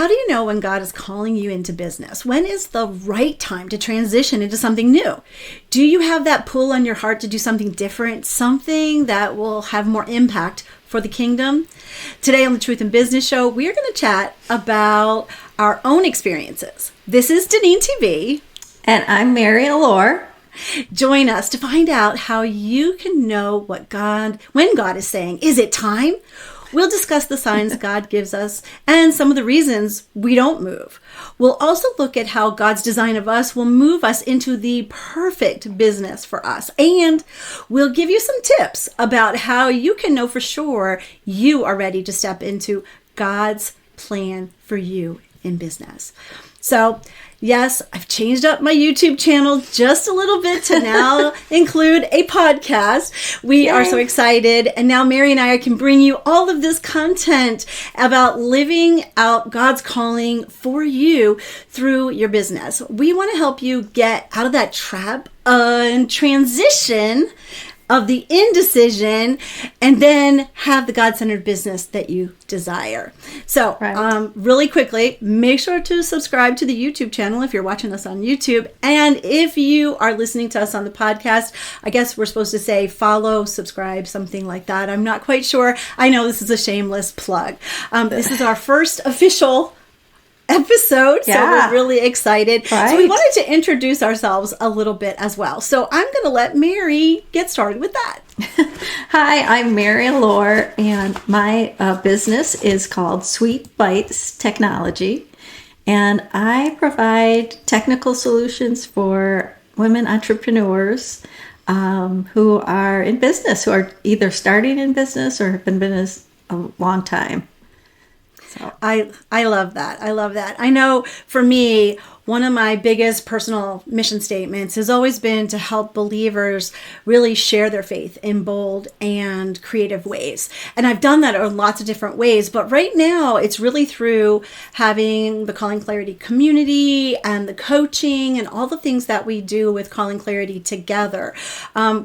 how do you know when God is calling you into business? When is the right time to transition into something new? Do you have that pull on your heart to do something different, something that will have more impact for the kingdom? Today on the Truth in Business Show, we are going to chat about our own experiences. This is DeneenTB. And I'm Mary Alore. Join us to find out how you can know when God is saying, is it time? We'll discuss the signs God gives us and some of the reasons we don't move. We'll also look at how God's design of us will move us into the perfect business for us. And we'll give you some tips about how you can know for sure you are ready to step into God's plan for you in business. So, yes, I've changed up my YouTube channel just a little bit to now include a podcast. We are so excited. And now Mary and I can bring you all of this content about living out God's calling for you through your business. We want to help you get out of that trap and transition of the indecision and then have the God-centered business that you desire. So really quickly, make sure to subscribe to the YouTube channel if you're watching us on YouTube. And if you are listening to us on the podcast, I guess we're supposed to say follow, subscribe, something like that. I'm not quite sure. I know this is a shameless plug. This is our first official episode, so we're really excited. So we wanted to introduce ourselves a little bit as well. So I'm going to let Mary get started with that. Hi, I'm Mary Alore, and my business is called Sweet Bites Technology, and I provide technical solutions for women entrepreneurs who are in business, who are either starting in business or have been in business a long time. So I love that. I love that. I know for me, one of my biggest personal mission statements has always been to help believers really share their faith in bold and creative ways. And I've done that in lots of different ways. But right now, it's really through having the Calling Clarity community and the coaching and all the things that we do with Calling Clarity together.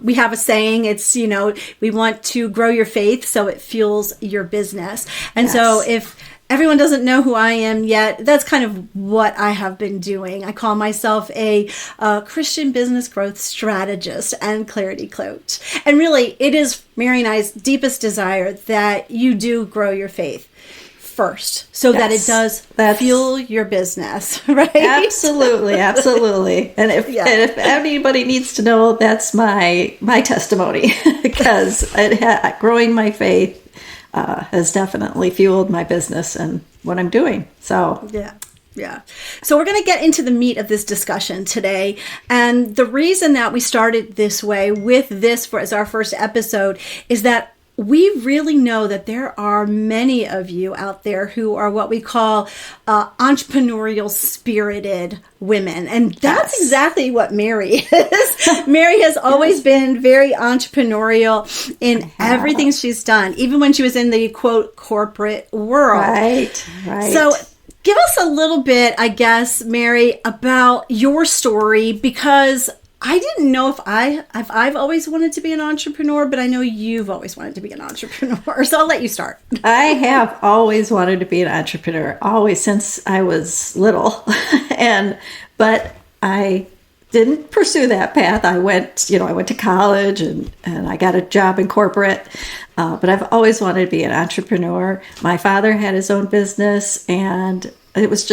We have a saying, it's, we want to grow your faith so it fuels your business. And so if everyone doesn't know who I am yet, that's kind of what I have been doing. I call myself a Christian business growth strategist and clarity coach. And really, it is Mary and I's deepest desire that you do grow your faith first so that it does fuel your business, right? Absolutely. And if anybody needs to know, that's my testimony because growing my faith has definitely fueled my business and what I'm doing. So yeah. So we're going to get into the meat of this discussion today. And the reason that we started this way with this as our first episode is that we really know that there are many of you out there who are what we call entrepreneurial spirited women. And that's exactly what Mary is. Mary has always been very entrepreneurial in everything she's done, even when she was in the, quote, corporate world. Right. So give us a little bit, I guess, Mary, about your story, because I didn't know if I've always wanted to be an entrepreneur, but I know you've always wanted to be an entrepreneur. So I'll let you start. I have always wanted to be an entrepreneur, always since I was little. But I didn't pursue that path. I went to college and I got a job in corporate. But I've always wanted to be an entrepreneur. My father had his own business, and it's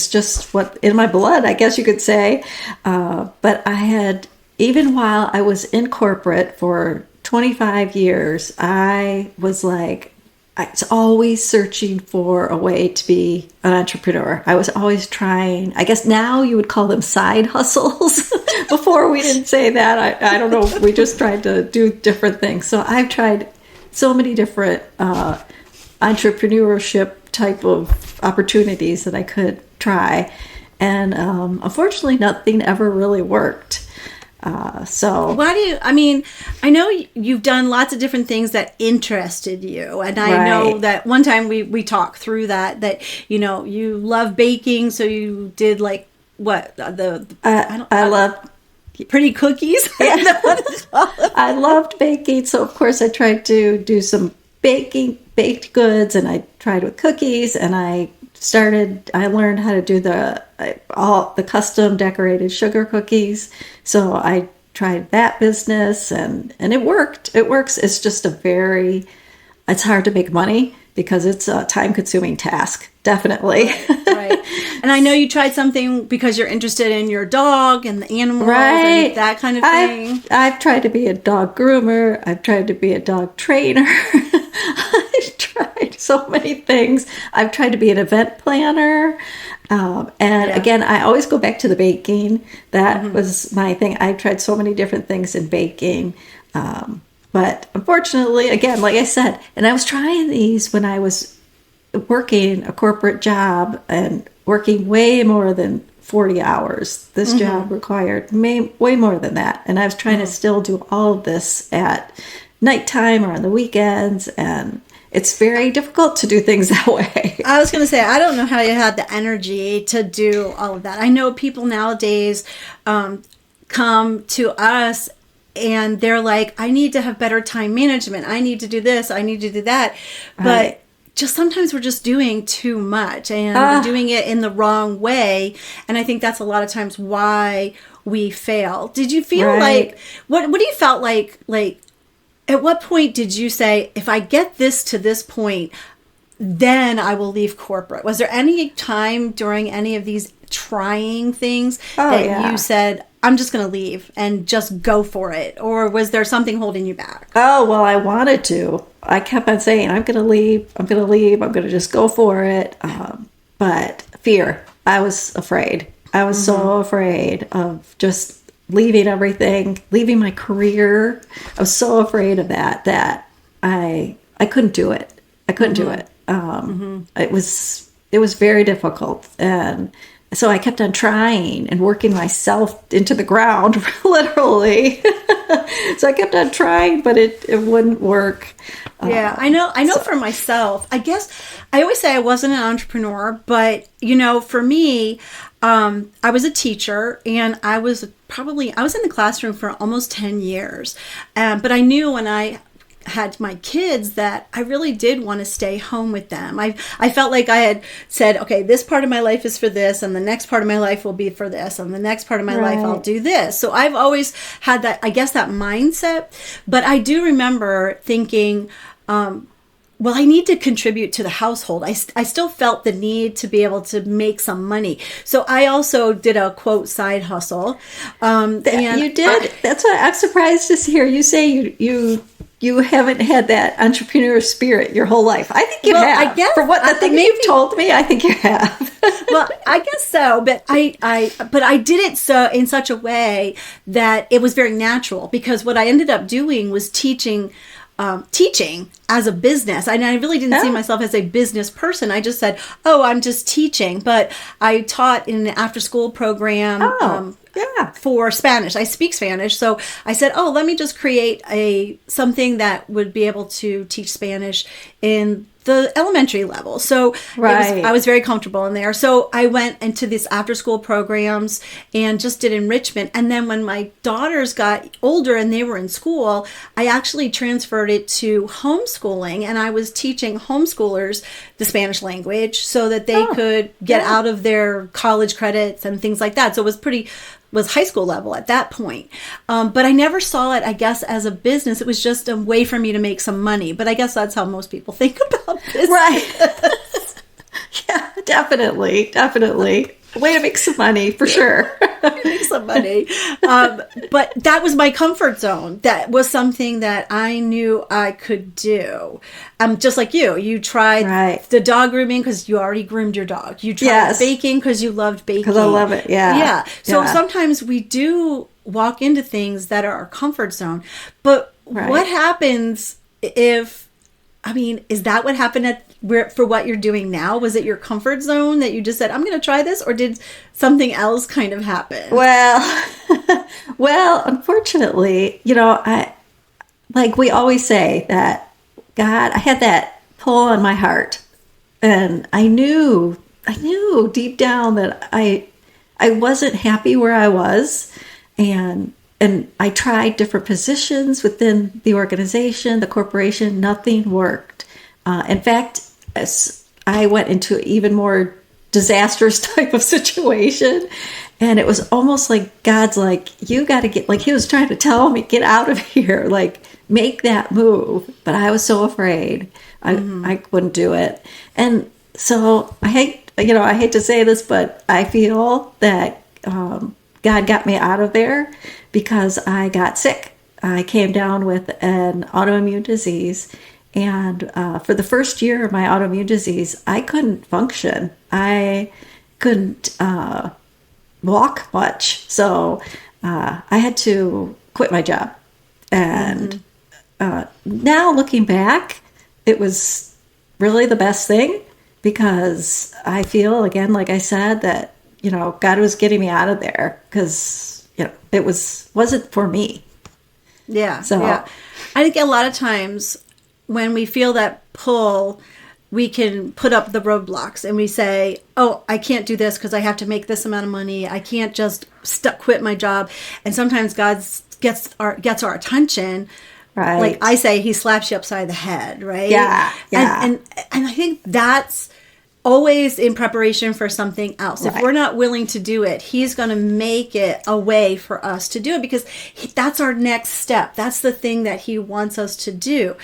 just what in my blood, I guess you could say. But I had, even while I was in corporate for 25 years, I was always searching for a way to be an entrepreneur. I was always trying, I guess now you would call them side hustles. Before we didn't say that. I don't know. We just tried to do different things. So I've tried so many different entrepreneurship type of opportunities that I could try. And unfortunately, nothing ever really worked. So why do you, I know you've done lots of different things that interested you. And I know that one time we talked through that, you love baking. So you did what? I love pretty cookies. Yeah. I loved baking. So of course I tried to do some baked goods, and I tried with cookies, and I I learned how to do all the custom decorated sugar cookies. So I tried that business, and it worked. It works. It's just it's hard to make money because it's a time-consuming task. Definitely. Right. And I know you tried something because you're interested in your dog and the animals and that kind of thing. I've tried to be a dog groomer. I've tried to be a dog trainer. I've tried so many things. I've tried to be an event planner. Again, I always go back to the baking. That was my thing. I tried so many different things in baking. But unfortunately, again, like I said, and I was trying these when I was working a corporate job and working way more than 40 hours. This job required way more than that. And I was trying to still do all of this at nighttime or on the weekends. And it's very difficult to do things that way. I was going to say, I don't know how you had the energy to do all of that. I know people nowadays come to us and they're like, I need to have better time management. I need to do this. I need to do that. But just sometimes we're just doing too much and we're doing it in the wrong way. And I think that's a lot of times why we fail. Did you feel like, what do you felt like at what point did you say, if I get this to this point, then I will leave corporate? Was there any time during any of these trying things you said, I'm just going to leave and just go for it? Or was there something holding you back? Oh, well, I wanted to. I kept on saying, I'm going to leave. I'm going to leave. I'm going to just go for it. But fear. I was afraid. I was so afraid of just leaving everything, leaving my career. I was so afraid of that I couldn't do it. I couldn't do it. It was very difficult. And so I kept on trying and working myself into the ground, literally. So I kept on trying, but it wouldn't work. Yeah, I know for myself, I guess I always say I wasn't an entrepreneur, but for me, I was a teacher and I was in the classroom for almost 10 years. But I knew when I had my kids that I really did want to stay home with them. I felt like I had said, okay, this part of my life is for this, and the next part of my life will be for this, and the next part of my life I'll do this. So I've always had that, I guess, that mindset. But I do remember thinking, well, I need to contribute to the household. I still felt the need to be able to make some money. So I also did a, quote, side hustle. And you did? That's what I'm surprised to hear you say you haven't had that entrepreneur spirit your whole life. I think you have. I guess, for what the thing you've told me, I think you have. Well, I guess so, but I did it so in such a way that it was very natural, because what I ended up doing was teaching as a business. I really didn't see myself as a business person. I just said, I'm just teaching. But I taught in an after-school program for Spanish. I speak Spanish. So I said, let me just create something that would be able to teach Spanish in the elementary level. So I was very comfortable in there. So I went into these after school programs and just did enrichment. And then when my daughters got older and they were in school, I actually transferred it to homeschooling, and I was teaching homeschoolers the Spanish language so that they could get out of their college credits and things like that. So it was high school level at that point. But I never saw it, I guess, as a business. It was just a way for me to make some money. But I guess that's how most people think about business. Right. Yeah, definitely. Way to make some money, for sure. Make some money. But that was my comfort zone. That was something that I knew I could do. Just like you tried the dog grooming because you already groomed your dog. You tried baking because you loved baking. Because I love it, yeah. So sometimes we do walk into things that are our comfort zone. But what happens if, is that what happened for what you're doing now? Was it your comfort zone that you just said, I'm going to try this? Or did something else kind of happen? Well, unfortunately, we always say that God, I had that pull on my heart, and I knew deep down that I wasn't happy where I was, and I tried different positions within the organization, the corporation. Nothing worked. In fact, I went into even more disastrous type of situation. And it was almost like God's like, you got to get, like he was trying to tell me, get out of here, like make that move. But I was so afraid. I wouldn't do it. And so I hate to say this, but I feel that God got me out of there because I got sick. I came down with an autoimmune disease. And for the first year of my autoimmune disease, I couldn't function. I couldn't walk much. So I had to quit my job. And now looking back, it was really the best thing because I feel, again, like I said, that, God was getting me out of there because, it wasn't for me. Yeah. So yeah. I think a lot of times when we feel that pull, we can put up the roadblocks and we say, oh, I can't do this because I have to make this amount of money. I can't just quit my job. And sometimes God gets our attention. Right. Like I say, he slaps you upside the head, right? Yeah. Yeah. And I think that's always in preparation for something else. Right. If we're not willing to do it, he's going to make it a way for us to do it because that's our next step. That's the thing that he wants us to do.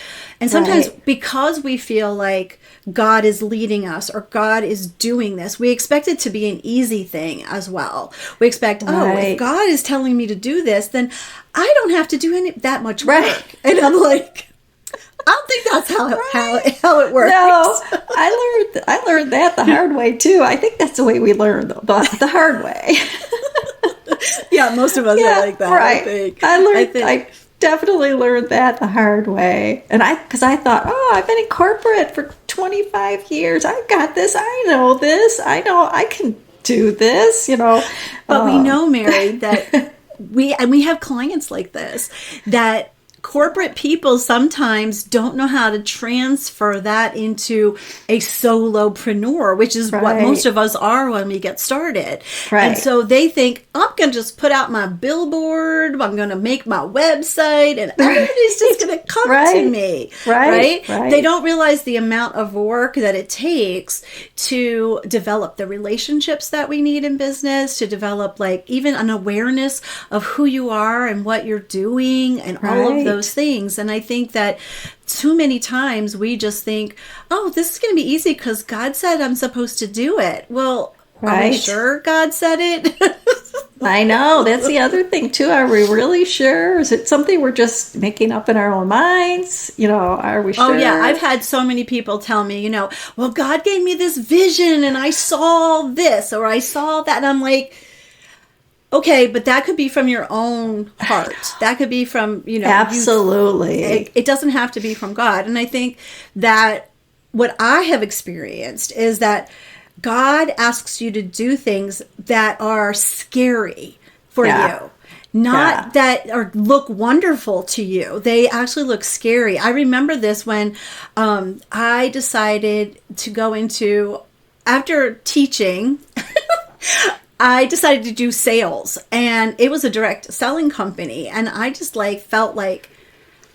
And sometimes because we feel like God is leading us or God is doing this, we expect it to be an easy thing as well. We expect, if God is telling me to do this, then I don't have to do that much work. Right. And I'm like, I don't think that's how it works. No, I learned that the hard way too. I think that's the way we learn the hard way. Yeah, most of us are like that. Right. I definitely learned that the hard way. And because I thought, I've been in corporate for 25 years. I've got this. I know this. I know I can do this, But we know, Mary, that we have clients like this, that corporate people sometimes don't know how to transfer that into a solopreneur, which is what most of us are when we get started. Right. And so they think, I'm going to just put out my billboard, I'm going to make my website, and everybody's just going to come to me. Right. They don't realize the amount of work that it takes to develop the relationships that we need in business, to develop like even an awareness of who you are and what you're doing and all of those things. And I think that too many times we just think, oh, this is going to be easy because God said I'm supposed to do it. Well, are we sure God said it? I know. That's the other thing too. Are we really sure? Is it something we're just making up in our own minds? Are we sure? Oh yeah. I've had so many people tell me, well, God gave me this vision and I saw this or I saw that. And I'm like, okay, but that could be from your own heart. That could be from, Absolutely. It doesn't have to be from God. And I think that what I have experienced is that God asks you to do things that are scary for you. Not that or look wonderful to you. They actually look scary. I remember this when I decided to go into, after teaching, I decided to do sales, and it was a direct selling company. And I just felt like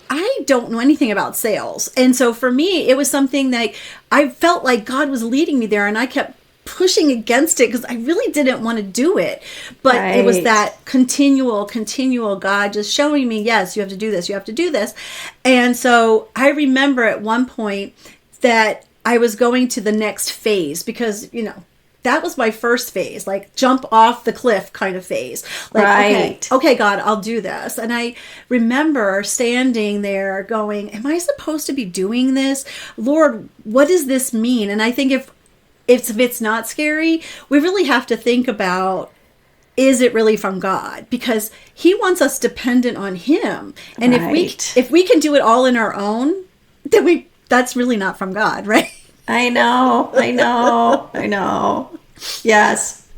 I don't know anything about sales. And so for me, it was something that I felt like God was leading me there, and I kept pushing against it because I really didn't want to do it. But it was that continual God just showing me, yes, you have to do this, you have to do this. And so I remember at one point that I was going to the next phase because, that was my first phase, like jump off the cliff kind of phase. Like, okay, God, I'll do this. And I remember standing there going, am I supposed to be doing this? Lord, what does this mean? And I think if it's not scary, we really have to think about, is it really from God? Because he wants us dependent on him. And if we can do it all in our own, then that's really not from God, right? I know. Yes.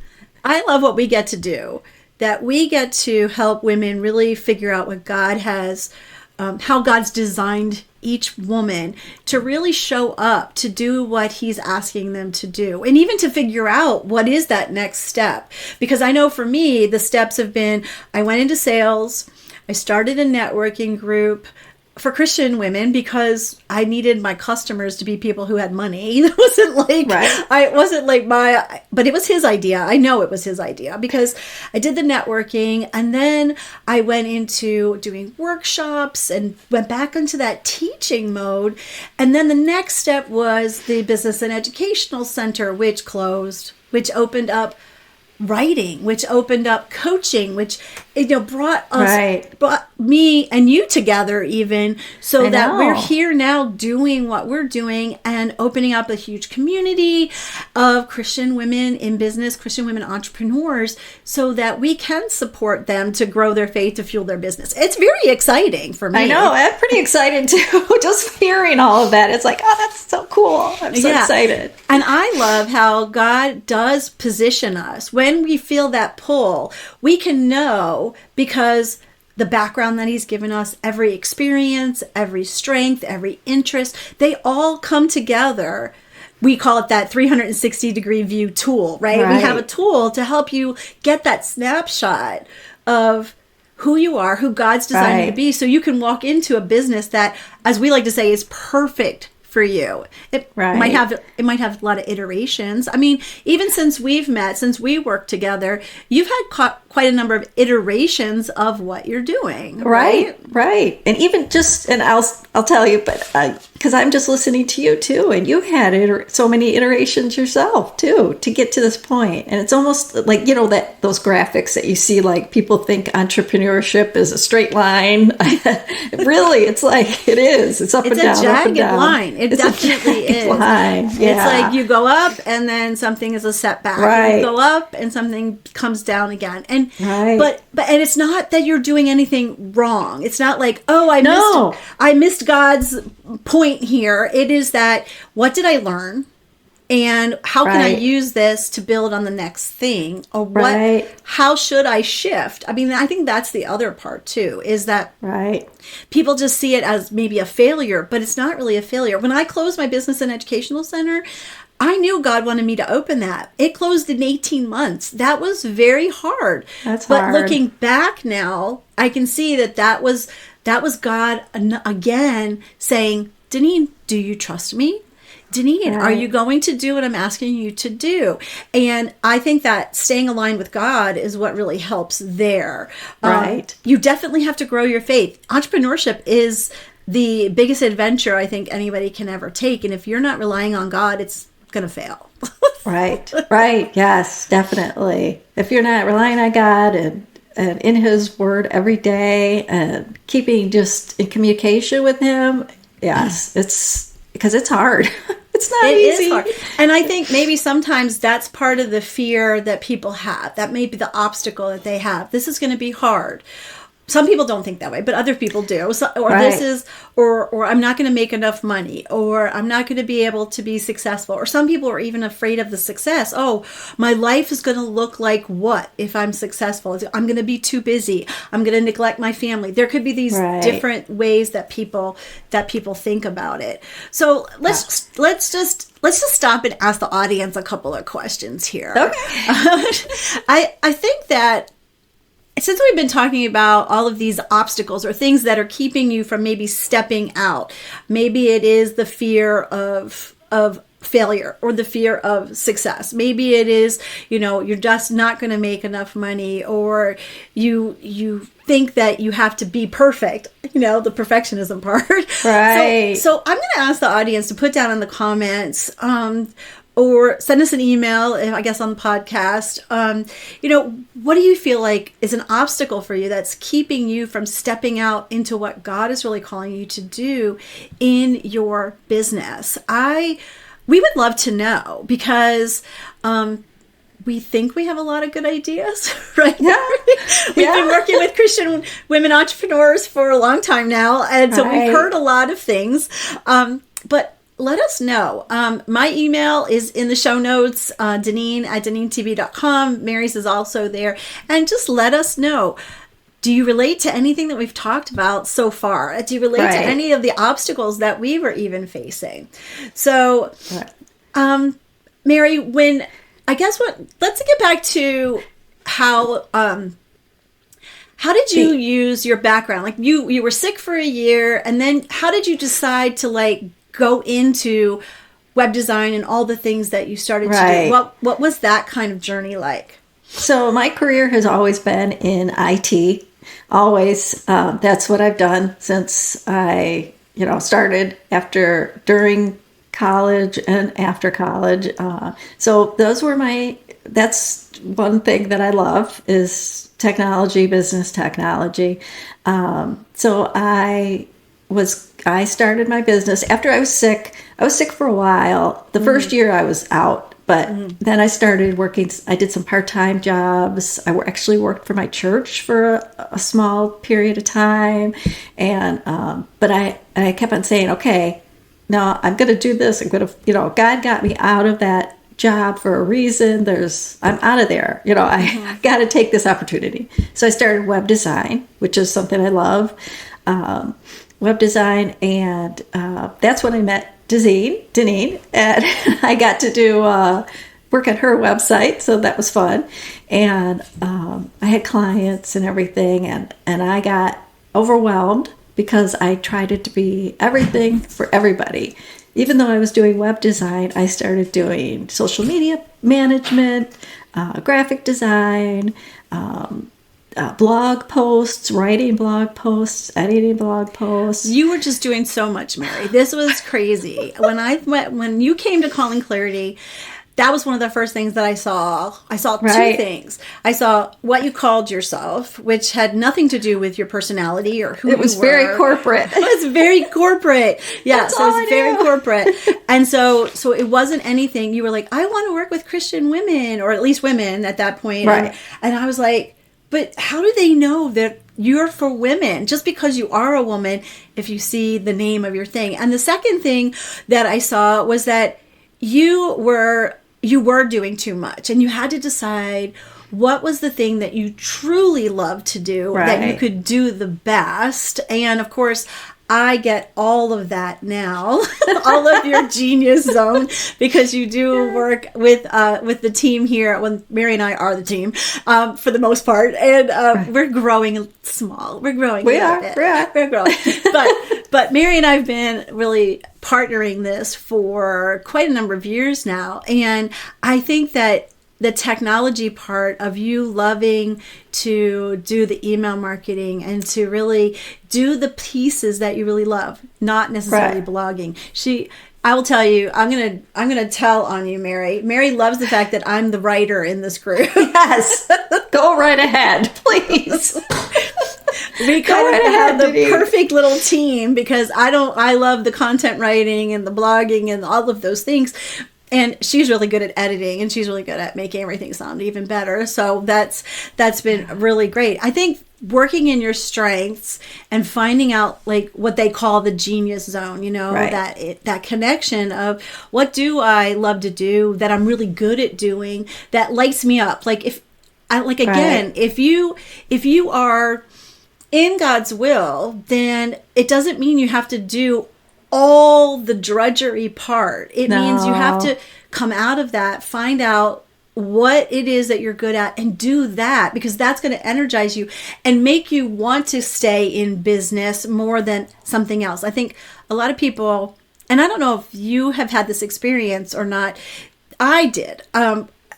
I love what we get to do, that we get to help women really figure out what God has, how God's designed each woman to really show up, to do what he's asking them to do, and even to figure out what is that next step. Because I know for me, the steps have been, I went into sales, I started a networking group, for Christian women because I needed my customers to be people who had money. It wasn't like, but it was his idea. I know it was his idea because I did the networking, and then I went into doing workshops and went back into that teaching mode. And then the next step was the Business and Educational Center, which closed, which opened up writing, which opened up coaching, which brought me and you together, even so that we're here now doing what we're doing and opening up a huge community of Christian women in business, Christian women entrepreneurs, so that we can support them to grow their faith, to fuel their business. It's very exciting for me. I know, I'm pretty excited too. Just hearing all of that, it's like, oh, that's so cool. I'm so excited. And I love how God does position us. When we feel that pull, we can know, because the background that he's given us, every experience, every strength, every interest, they all come together. We call it that 360-degree view tool, right? We have a tool to help you get that snapshot of who you are, who God's designed you to be, so you can walk into a business that, as we like to say, is perfect for you. It might have a lot of iterations. I mean, even since we've met, since we worked together, you've had quite a number of iterations of what you're doing. Right. And even just, and I'll tell you, but because I'm just listening to you too, and you had so many iterations yourself too to get to this point. And it's almost like, that those graphics that you see, like people think entrepreneurship is a straight line. Really, it's like, it is. It's up and down. It's a jagged line. It's definitely is. Line. Yeah. It's like you go up and then something is a setback. Right. You go up and something comes down again. And but it's not that you're doing anything wrong. It's not like, oh, I missed God's point here. It is that, what did I learn? And how can I use this to build on the next thing? Or how should I shift? I mean, I think that's the other part too, is that people just see it as maybe a failure, but it's not really a failure. When I closed my Business and Educational Center, I knew God wanted me to open that. It closed in 18 months. That was very hard. But looking back now, I can see that was God again saying, Deneen, do you trust me? Deneen, are you going to do what I'm asking you to do? And I think that staying aligned with God is what really helps there. You definitely have to grow your faith. Entrepreneurship is the biggest adventure I think anybody can ever take. And if you're not relying on God, it's going to fail. Right. Yes, definitely. If you're not relying on God and in his word every day and keeping just in communication with him, yes, it's because it's hard. It's not easy. It is hard. And I think maybe sometimes that's part of the fear that people have. That may be the obstacle that they have. This is going to be hard. Some people don't think that way, but other people do. Or I'm not going to make enough money, or I'm not going to be able to be successful. Or some people are even afraid of the success. Oh, my life is going to look like what if I'm successful? I'm going to be too busy. I'm going to neglect my family. There could be these different ways that people think about it. So let's just stop and ask the audience a couple of questions here. Okay. I think that since we've been talking about all of these obstacles or things that are keeping you from maybe stepping out, maybe it is the fear of failure or the fear of success. Maybe it is, you're just not going to make enough money, or you think that you have to be perfect, the perfectionism part. Right. So I'm going to ask the audience to put down in the comments, or send us an email, I guess, on the podcast. What do you feel like is an obstacle for you that's keeping you from stepping out into what God is really calling you to do in your business? We would love to know, because we think we have a lot of good ideas, right? Yeah. We've been working with Christian women entrepreneurs for a long time now, and so we've heard a lot of things. But let us know. My email is in the show notes, Deneen at DeneenTB.com. Mary's is also there. And just let us know. Do you relate to anything that we've talked about so far? Do you relate to any of the obstacles that we were even facing? So, Mary, let's get back to how how did you use your background? Like you were sick for a year, and then how did you decide to like go into web design and all the things that you started to do? What was that kind of journey like? So my career has always been in IT. Always. That's what I've done since I, started during college and after college. So that's one thing that I love is technology, business technology. So I started my business after I was sick. I was sick for a while. The first year I was out, but then I started working. I did some part-time jobs. I actually worked for my church for a small period of time. And, but I kept on saying, okay, no, I'm going to do this. I'm going to, God got me out of that job for a reason. I'm out of there. I got to take this opportunity. So I started web design, which is something I love. Web design, and that's when I met Deneen, and I got to do work at her website, so that was fun. And I had clients and everything, and I got overwhelmed because I tried it to be everything for everybody. Even though I was doing web design, I started doing social media management, graphic design, blog posts, writing blog posts, editing blog posts. You were just doing so much, Mary. This was crazy. When you came to Calling Clarity, that was one of the first things that I saw. I saw two things. I saw what you called yourself, which had nothing to do with your personality or who you were. It was very corporate. It was very corporate. Yes, it was very corporate. And so it wasn't anything. You were like, I want to work with Christian women, or at least women at that point. Right. And I was like, but how do they know that you're for women? Just because you are a woman, if you see the name of your thing. And the second thing that I saw was that you were doing too much, and you had to decide what was the thing that you truly loved to do, that you could do the best. And of course, I get all of that now, all of your genius zone, because you do work with the team here. When Mary and I are the team, for the most part, and we're growing small. We're growing. We're growing. But Mary and I have been really partnering this for quite a number of years now, and I think that the technology part of you loving to do the email marketing and to really do the pieces that you really love, not necessarily blogging. I will tell you, I'm gonna tell on you, Mary. Mary loves the fact that I'm the writer in this group. Yes, go right ahead, please. We kind of have the perfect little team, because I love the content writing and the blogging and all of those things. And she's really good at editing, and she's really good at making everything sound even better. So that's been really great. I think working in your strengths and finding out like what they call the genius zone, that connection of what do I love to do, that I'm really good at doing, that lights me up. Like if you are in God's will, then it doesn't mean you have to do all the drudgery part. It means you have to come out of that, find out what it is that you're good at, and do that, because that's going to energize you and make you want to stay in business more than something else. I think a lot of people, and I don't know if you have had this experience or not, I did.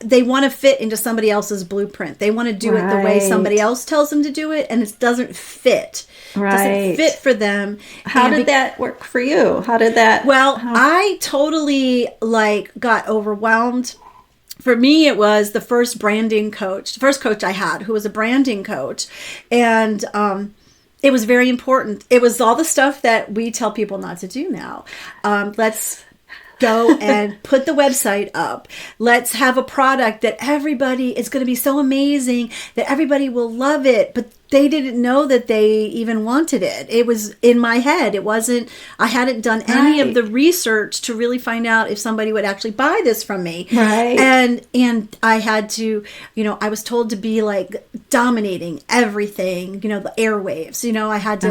They want to fit into somebody else's blueprint. They want to do it the way somebody else tells them to do it, and it doesn't fit. Doesn't fit for them. How did that work for you? I totally got overwhelmed. For me, it was the first coach I had, who was a branding coach. And it was very important. It was all the stuff that we tell people not to do now. Let's go and put the website up. Let's have a product that everybody is going to be so amazing that everybody will love it. But they didn't know that they even wanted it. It was in my head. I hadn't done any of the research to really find out if somebody would actually buy this from me. Right. And I had to, I was told to be like dominating everything, the airwaves. I had to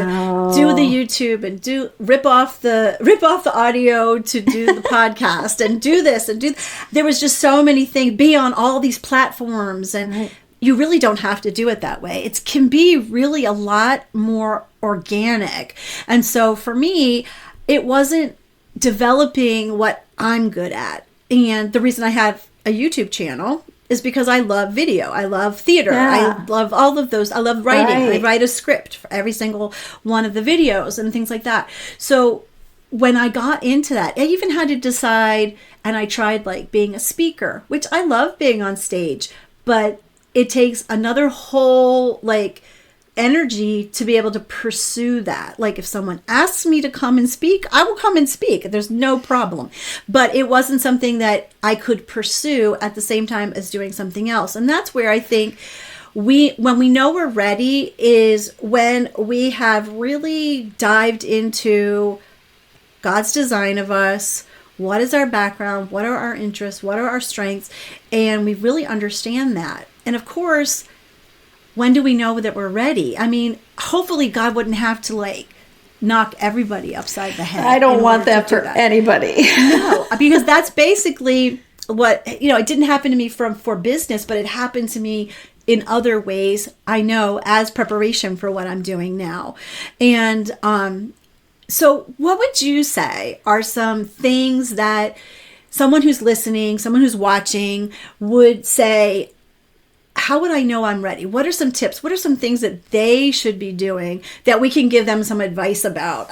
do the YouTube and rip off the audio to do the podcast and do this and there was just so many things, be on all these platforms. And you really don't have to do it that way. It can be really a lot more organic. And so for me, it wasn't developing what I'm good at. And the reason I have a YouTube channel is because I love video. I love theater. Yeah. I love all of those. I love writing. Right. I write a script for every single one of the videos and things like that. So when I got into that, I even had to decide, and I tried like being a speaker, which I love being on stage, but it takes another whole like energy to be able to pursue that. Like if someone asks me to come and speak, I will come and speak. There's no problem. But it wasn't something that I could pursue at the same time as doing something else. And that's where I think when we know we're ready is when we have really dived into God's design of us. What is our background? What are our interests? What are our strengths? And we really understand that. And of course, when do we know that we're ready? I mean, hopefully God wouldn't have to like knock everybody upside the head. I don't want that for anybody. No, because that's basically what, it didn't happen to me for business, but it happened to me in other ways, I know, as preparation for what I'm doing now. And so what would you say are some things that someone who's listening, someone who's watching would say, how would I know I'm ready? What are some tips? What are some things that they should be doing that we can give them some advice about?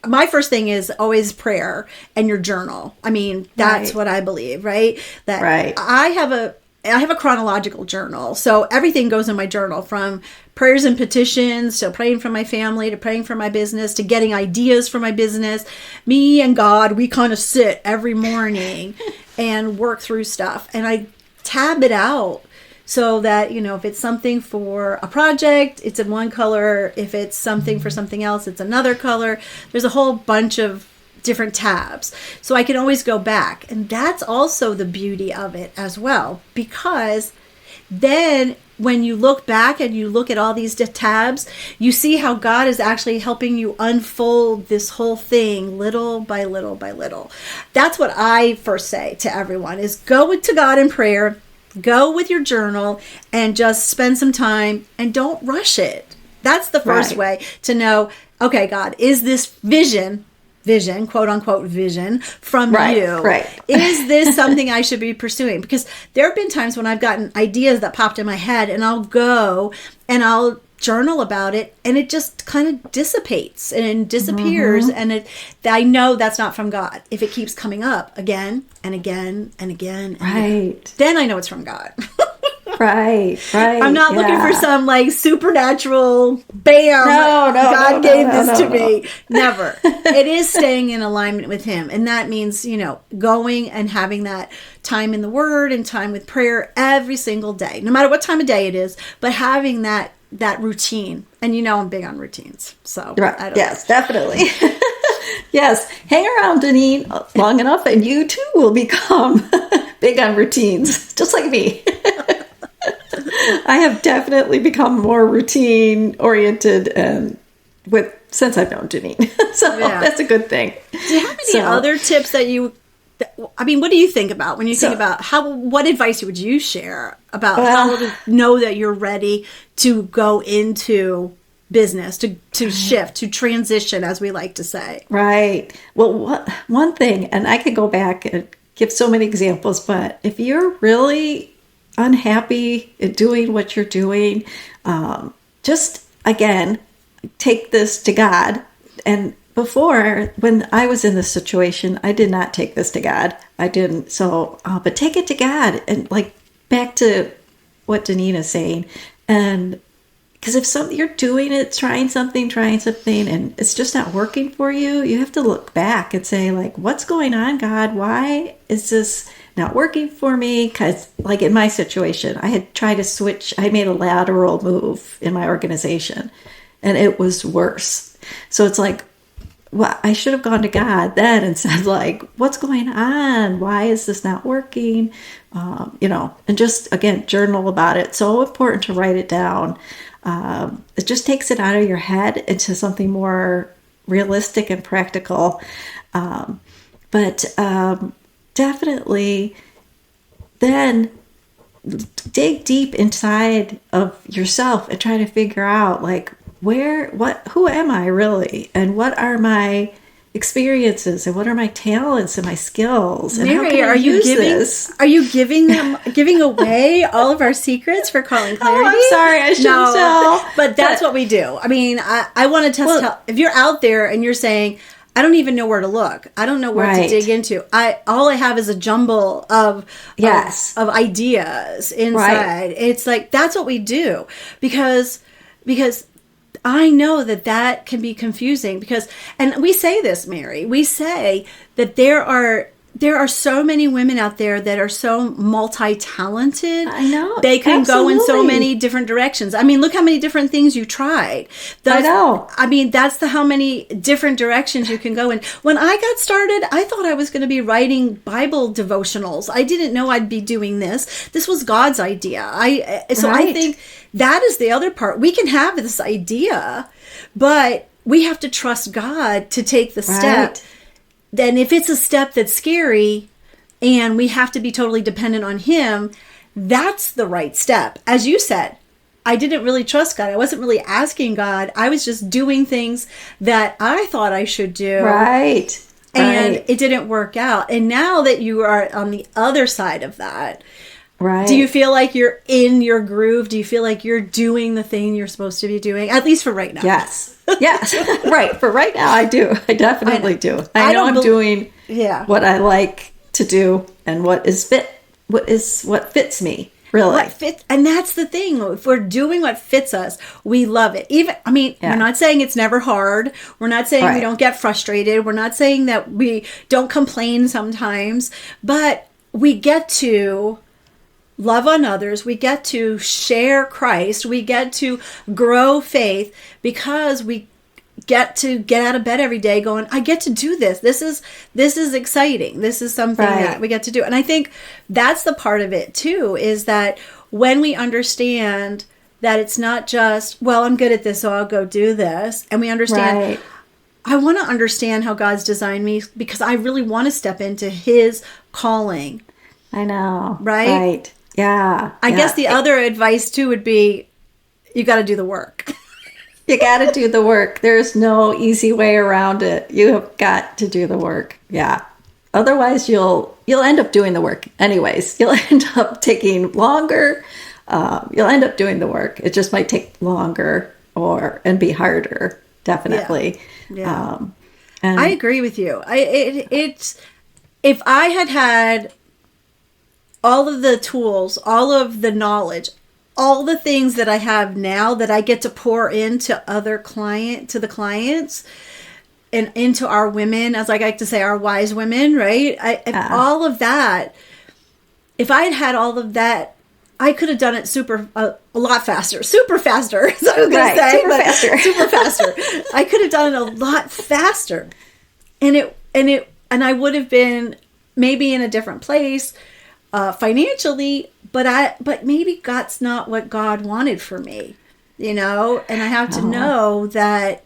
My first thing is always prayer and your journal. I mean, that's what I believe, right? That I have a chronological journal. So everything goes in my journal, from prayers and petitions to praying for my family, to praying for my business, to getting ideas for my business. Me and God, we kind of sit every morning and work through stuff. And I tab it out so that, if it's something for a project, it's in one color. If it's something for something else, it's another color. There's a whole bunch of different tabs. So I can always go back. And that's also the beauty of it as well, because then when you look back and you look at all these tabs, you see how God is actually helping you unfold this whole thing little by little by little. That's what I first say to everyone is go to God in prayer, go with your journal, and just spend some time and don't rush it. That's the first way to know, okay, God, is this vision, quote unquote vision from you? Is this something I should be pursuing? Because there have been times when I've gotten ideas that popped in my head, and I'll go and I'll journal about it, and it just kind of dissipates and disappears. And I know that's not from God. If it keeps coming up again and again and again, then I know it's from God. I'm not looking for some like supernatural bam. God gave this to me. Never. It is staying in alignment with Him, and that means going and having that time in the Word and time with prayer every single day, no matter what time of day it is. But having that routine, and I'm big on routines. So yes, definitely. Yes, hang around, Deneen, long enough, and you too will become big on routines, just like me. I have definitely become more routine oriented and since I've known Deneen. So that's a good thing. Do you have any other tips that what do you think about when you think about what advice would you share about how to know that you're ready to go into business, to shift, to transition, as we like to say? Right. Well, one thing, and I could go back and give so many examples, but if you're really unhappy at doing what you're doing, just again, take this to God. And before, when I was in this situation, I did not take this to God. I didn't. So, but take it to God, and like back to what Deneen is saying. And because if you're doing it, trying something, and it's just not working for you, you have to look back and say, like, what's going on, God? Why is this not working for me? Because like in my situation, I had tried to switch. I made a lateral move in my organization, and it was worse. So it's like, well, I should have gone to God then and said, like, what's going on? Why is this not working? And just, again, journal about it. So important to write it down. It just takes it out of your head into something more realistic and practical. But definitely then dig deep inside of yourself and try to figure out like who am I really, and what are my experiences, and what are my talents and my skills, and Mary, how can I use this? Are you giving away all of our secrets for calling clarity? Oh, I'm sorry, I shouldn't tell. But that's what we do. I mean, I want to tell. If you're out there and you're saying, I don't even know where to look, I don't know where to dig into, all I have is a jumble of ideas inside. Right. It's like, that's what we do, because I know that can be confusing, and we say this, Mary, we say that there are so many women out there that are so multi-talented. I know. They can go in so many different directions. I mean, look how many different things you tried. I know. I mean, that's how many different directions you can go in. When I got started, I thought I was going to be writing Bible devotionals. I didn't know I'd be doing this. This was God's idea. I think that is the other part. We can have this idea, but we have to trust God to take the step. Right. Then if it's a step that's scary and we have to be totally dependent on Him, that's the right step. As you said, I didn't really trust God. I wasn't really asking God. I was just doing things that I thought I should do. Right. And it didn't work out. And now that you are on the other side of that, right. do you feel like you're in your groove? Do you feel like you're doing the thing you're supposed to be doing? At least for right now. Yes. Yes. Right. For right now, I do. I definitely do. I know I'm doing what I like to do and what fits me, really. And that's the thing. If we're doing what fits us, we love it. We're not saying it's never hard. We're not saying we don't get frustrated. We're not saying that we don't complain sometimes, but we get to love on others. We get to share Christ. We get to grow faith because we get to get out of bed every day going, I get to do this. This is exciting. This is something that we get to do. And I think that's the part of it too, is that when we understand that it's not just, well, I'm good at this, so I'll go do this. And we understand, I want to understand how God's designed me because I really want to step into His calling. I know. Right? Yeah. I guess the other advice too would be, you got to do the work. You got to do the work. There's no easy way around it. You have got to do the work. Yeah. Otherwise, you'll end up doing the work anyways. You'll end up taking longer. You'll end up doing the work. It just might take longer and be harder. Definitely. Yeah. And I agree with you. It's if I had all of the tools, all of the knowledge, all the things that I have now that I get to pour into the clients and into our women, as I like to say, our wise women, right? All of that, if I had all of that, I could have done it a lot faster, super faster. So I was going to say, super faster. I could have done it a lot faster, and I would have been maybe in a different place. Financially, but maybe that's not what God wanted for me, and I have to know that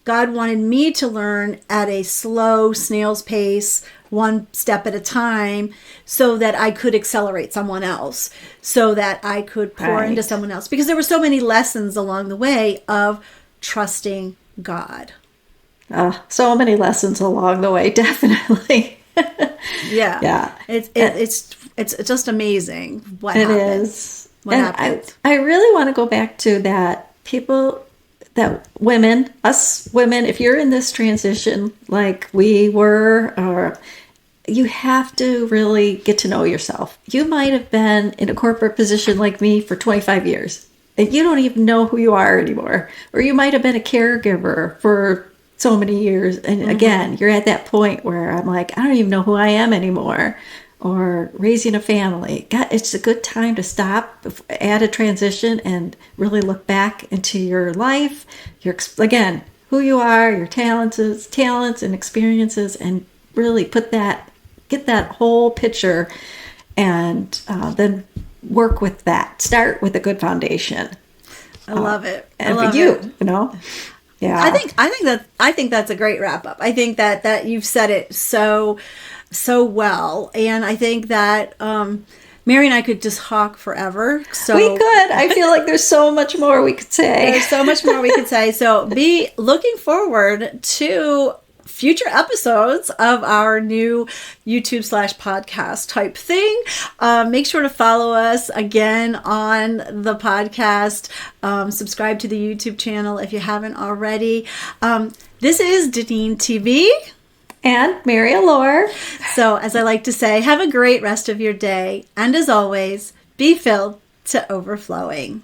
God wanted me to learn at a slow snail's pace, one step at a time, so that I could accelerate someone else, so that I could pour into someone else, because there were so many lessons along the way of trusting God. So many lessons along the way, definitely. Yeah. It's just amazing what happened. It is. What happened. I really want to go back to that us women, if you're in this transition like we were, you have to really get to know yourself. You might have been in a corporate position like me for 25 years, and you don't even know who you are anymore. Or you might have been a caregiver for so many years. And again, you're at that point where I'm like, I don't even know who I am anymore. Or raising a family. God, it's a good time to stop at a transition and really look back into your life, again, who you are, your talents and experiences, and really get that whole picture, and then work with that. Start with a good foundation. I love it. And for you, yeah. I think that's a great wrap up. I think that you've said it so well, and I think that Mary and I could just talk forever. So We could. I feel like there's so much more we could say. There's so much more we could say. So be looking forward to future episodes of our new YouTube/podcast type thing. Make sure to follow us again on the podcast. Subscribe to the YouTube channel if you haven't already. This is DeneenTB. And Mary Alore. So, as I like to say, have a great rest of your day. And as always, be filled to overflowing.